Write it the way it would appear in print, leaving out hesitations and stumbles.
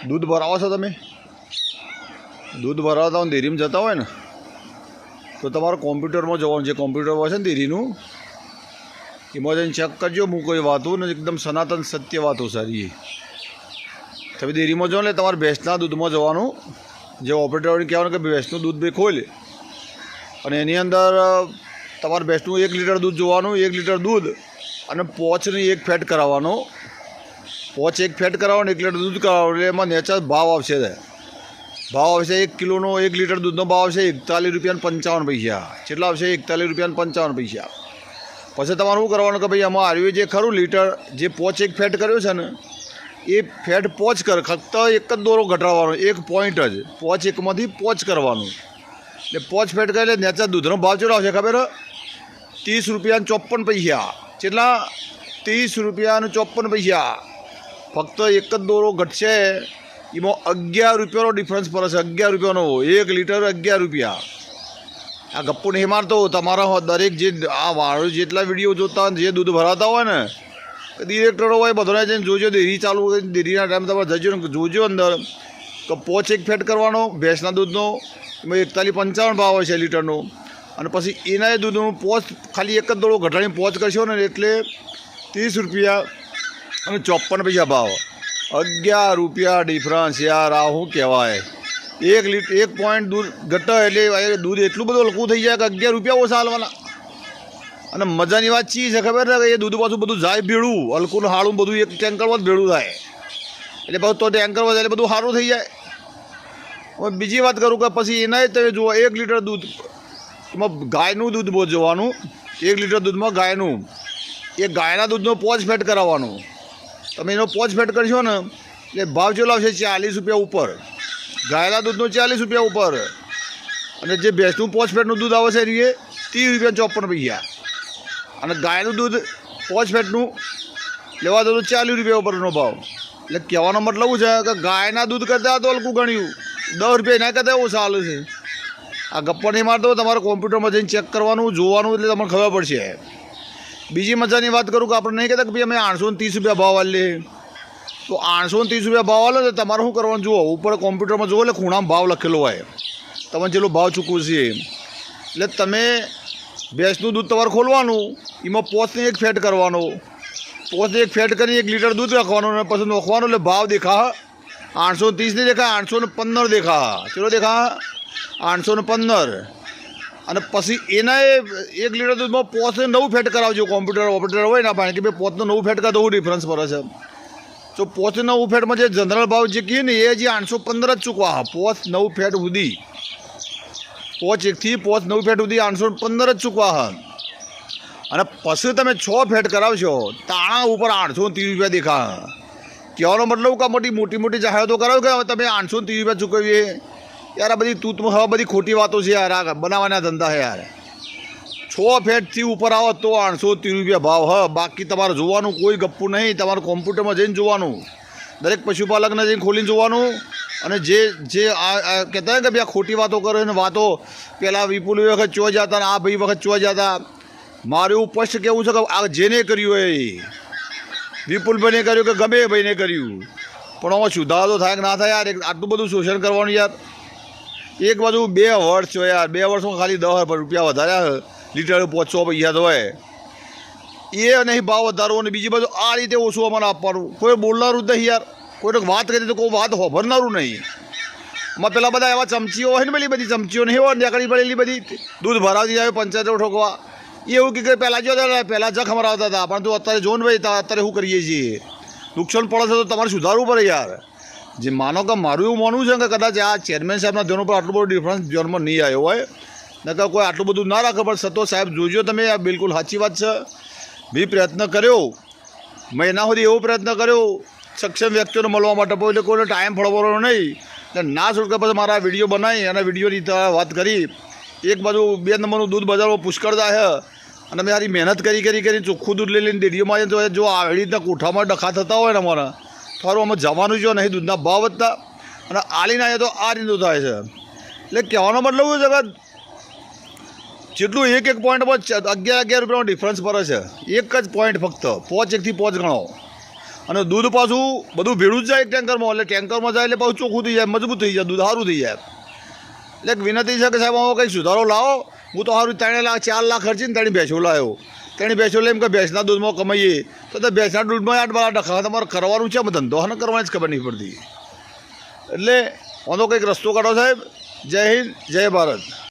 दूध भराવો છો તમે? दूध भरावता हो डेरीમાં જતા હોય ને તો તમારે કોમ્પ્યુટરમાં જવાનું છે. કોમ્પ્યુટર હોય છે ને ડેરીનું, એમાં જઈને ચેક કરજો. હું કોઈ વાતો ને એકદમ સનાતન સત્ય વાતો સારી. તમે ડેરીમાં જાઓ એટલે તમારે ભેંસના દૂધમાં જવાનું. જે ઓપરેટરને કહેવાનું કે ભેંસનું દૂધ બે ખોલ અને એની અંદર તમારે ભેંસનું 1 લીટર દૂધ જોવાનું. 1 લીટર દૂધ અને પોચની 1 ફેટ કરાવવાનો. પોચ 1 ફેટ કરાવવાનો, 1 લીટર દૂધ કરાવવાનું. એટલે એમાં નેચર ભાવ આવશે. ભાવ આવશે 1 કિલોનો 1 લીટર દૂધનો ભાવ આવશે 41 રૂપિયા 55 પૈસા. કેટલા આવશે? 41 રૂપિયા 55 પૈસા. પછી તમારે શું કરવાનું કે ભાઈ આમાં આવ્યું જે ખરું લીટર જે પોચ 1 ફેટ કર્યો છે ને એ ફેટ પોચ કર. ફક્ત એક જ દોરો ઘટાડવાનો, 1 પોઈન્ટ જ. પોચ 1માંથી પોચ કરવાનું. એટલે પોચ ફેટ કરે એટલે નેચર દૂધનો ભાવ કેટલો આવશે ખબર? 30 રૂપિયા 54 પૈસા. કેટલા? 30 રૂપિયા 54 પૈસા. ફક્ત એક જ દોરો ઘટશે. એમાં 11 રૂપિયાનો ડિફરન્સ પડે છે. 11 રૂપિયાનો 1 લીટર 11 રૂપિયા. આ ગપ્પુ નહીં મારતો. તમારા દરેક જે આ વાળો જેટલા વિડીયો જોતા જે દૂધ ભરાતા હોય ને ડિરેક્ટરો હોય બધાને જઈને જોજો. ડેરી ચાલુ ડેરીના ટાઈમ તમારે જજો ને જોજો અંદર તો પોચ 1 ફેટ કરવાનો ભેંસના દૂધનો. એમાં 41-55 ભાવ હોય છે લીટરનો. અને પછી એના દૂધનું પોચ ખાલી એક જ દોડો ઘટાડીને પોચ કરશો ને એટલે 30 રૂપિયા 54 પૈસા ભાવ. 11 રૂપિયા ડિફરન્સ યાર. આ શું કહેવાય? 1 પોઈન્ટ દૂધ ઘટે એટલે દૂધ એટલું બધું હલકું થઈ જાય કે 11 રૂપિયા ઓછા હાલવાના. અને મજાની વાત ચી છે ખબર છે કે એ દૂધ પાછું બધું જાય ભેળું હલકું હાળું બધું એક ટેન્કરમાં જ ભેળું થાય. એટલે પાછું તો ટેન્કરમાં જાય એટલે બધું સારું થઈ જાય. હવે બીજી વાત કરું કે પછી એનાય તમે જુઓ 1 લીટર દૂધ એમાં ગાયનું દૂધ બહુ જોવાનું. 1 લીટર દૂધમાં ગાયનું એ ગાયના દૂધનો પોચ ફેટ કરાવવાનું. તમે એનો પોચ ફેટ કરશો ને એટલે ભાવ ચેલો આવશે 40 રૂપિયા ઉપર. ગાયના દૂધનો 40 રૂપિયા ઉપર. અને જે ભેંસનું પોચ ફેટનું દૂધ આવે છે એ 30 રૂપિયા 54 પૈસા. અને ગાયનું દૂધ પોચ ફેટનું લેવા દો તો 40 રૂપિયા ઉપરનો ભાવ. એટલે કહેવાનો મતલબ છે કે ગાયના દૂધ કરતાં તો હલકું ગણ્યું 10 રૂપિયા એના કરતાં ઓછા ચાલે છે. આ ગપ્પા નહીં મારતો. તમારે કોમ્પ્યુટરમાં જઈને ચેક કરવાનું જોવાનું એટલે તમને ખબર પડશે. બીજી મજાની વાત કરું કે આપણે નહીં કહેતા કે ભાઈ અમે 830 રૂપિયા ભાવ આવીએ તો 830 રૂપિયા ભાવ આલે તો તમારે શું કરવાનું જુઓ ઉપર કોમ્પ્યુટરમાં જુઓ એટલે ખૂણામાં ભાવ લખેલો હોય તમને જેટલો ભાવ ચૂકવું છે. એટલે તમે ભેંસનું દૂધ તમારે ખોલવાનું એમાં પોચને 1 ફેટ કરવાનો. પોચને 1 ફેટ કરી 1 લીટર દૂધ રાખવાનું અને પછી નોખવાનું એટલે ભાવ દેખા 830 નહીં દેખા 815 દેખા. ચલો દેખા 815. અને પછી એના 1 લીટર દૂધમાં પોચને 9 ફેટ કરાવજો. કોમ્પ્યુટર ઓપરેટર હોય ને પાણી કે ભાઈ પોચને 9 ફેટ કરતો ડિફરન્સ પડે છે. તો પોચ 9 ફેટમાં જે જનરલ ભાવ જે કહીએ ને એ જે 815 જ ચૂકવા. પોચ 9 ફેટ સુધી પોચ 1થી પોચ 9 ફેટ સુધી 815 જ ચૂકવા. અને પછી તમે 6 ફેટ કરાવશો તાણા ઉપર 830 રૂપિયા દેખા. કહેવાનો મતલબ કે મોટી જાહેરાતો કરાવો કે હવે તમે 830 રૂપિયા ચૂકવીએ. યાર આ બધી તૂતમાં હવે બધી ખોટી વાતો છે યાર. આ બનાવવાના ધંધા છે યાર. 6 ફેટથી ઉપર આવો તો 830 રૂપિયા ભાવ હ. બાકી તમારે જોવાનું કોઈ ગપ્પું નહીં. તમારે કોમ્પ્યુટરમાં જઈને જોવાનું. દરેક પશુપાલકને જઈને ખોલીને જોવાનું. અને જે કહેતા હોય કે ભાઈ આ ખોટી વાતો કરે ને વાતો પહેલાં વિપુલ વખત ચો જતા ને આ ભાઈ વખત ચો જતા. મારું એવું સ્પષ્ટ કહેવું છે કે આ જેને કર્યું એ વિપુલભાઈને કર્યું કે ગમે ભાઈને કર્યું પણ આમાં સુધારો થાય કે ના થાય યાર. આટલું બધું શોષણ કરવાનું યાર. એક બાજુ 2 વર્ષ છો યાર. 2 વર્ષમાં ખાલી 10 રૂપિયા વધાર્યા લીટર 500 પૈસા તો હોય એ નહીં ભાવ વધારો. અને બીજી બાજુ આ રીતે ઓછું અમારે આપવાનું. કોઈ બોલનારું જ નહીં યાર. કોઈને વાત કરી તો કોઈ વાત હોભરનારું નહીં. એમાં પેલા બધા એવા ચમચીઓ હોય ને પેલી બધી ચમચીઓ નહીં હોય નીકળી પડેલી બધી દૂધ ભરાવતી જાય પંચાયતો ઠોકવા. એવું કે પહેલાં જો પહેલાં જખ મરાવતા હતા પણ તું અત્યારે જો ને ભાઈ અત્યારે શું કરીએ છીએ. નુકસાન પડે છે તો તમારે સુધારવું પડે યાર. જે માનો કે મારું એવું માનવું છે કે કદાચ આ ચેરમેન સાહેબના ધ્યાન ઉપર આટલું બધું ડિફરન્સ ધ્યાનમાં નહીં આવ્યો હોય નકર કોઈ આટલું બધું ના રાખે. પણ સતો સાહેબ જોજો તમે. આ બિલકુલ સાચી વાત છે. મેં પ્રયત્ન કર્યો મહિના સુધી એવો પ્રયત્ન કર્યો સક્ષમ વ્યક્તિઓને મળવા માટે એટલે કોઈને ટાઈમ ફળવાનો નહીં. એટલે ના છૂટકે પછી મારા વિડીયો બનાવી અને વિડીયોની વાત કરી. એક બાજુ 2 નંબરનું દૂધ બજારમાં પુષ્કળ છે અને મેં સારી મહેનત કરી ચોખ્ખું દૂધ લઈને ડેરીઓમાં તો જો આવી રીતના કોઠામાં ડખા થતા હોય ને અમારા સારું અમે જવાનું જો નહીં. દૂધના ભાવ વધતા અને આલીને આવ્યા તો આ રીતનું થાય છે. એટલે કહેવાનો મતલબ એવું છે કે જેટલું એક પોઈન્ટમાં 11 રૂપિયાનો ડિફરન્સ પડે છે. એક જ પોઈન્ટ ફક્ત પોચ 1થી પોચ ગણો અને દૂધ પાછું બધું ભેળું જ જાય ટેન્કરમાં, એટલે ટેન્કરમાં જાય એટલે પાછું ચોખ્ખું થઈ જાય, મજબૂત થઈ જાય, દૂધ સારું થઈ જાય. એટલે વિનંતી છે કે સાહેબ આમાં કંઈક સુધારો લાવો. હું તો સારું 3 લાખ 4 લાખ ખર્ચીને તેની ભેંસો લાવ્યો. તેની ભેંસો લઈને કે ભેંસના દૂધમાં કમાઈએ, તો ભેંસના દૂધમાં 8 ટકા તમારે કરવાનું છે, ધંધો અને કરવાની જ ખબર નહીં પડતી. એટલે આનો કંઈક રસ્તો કાઢો સાહેબ. જય હિન્દ, જય ભારત.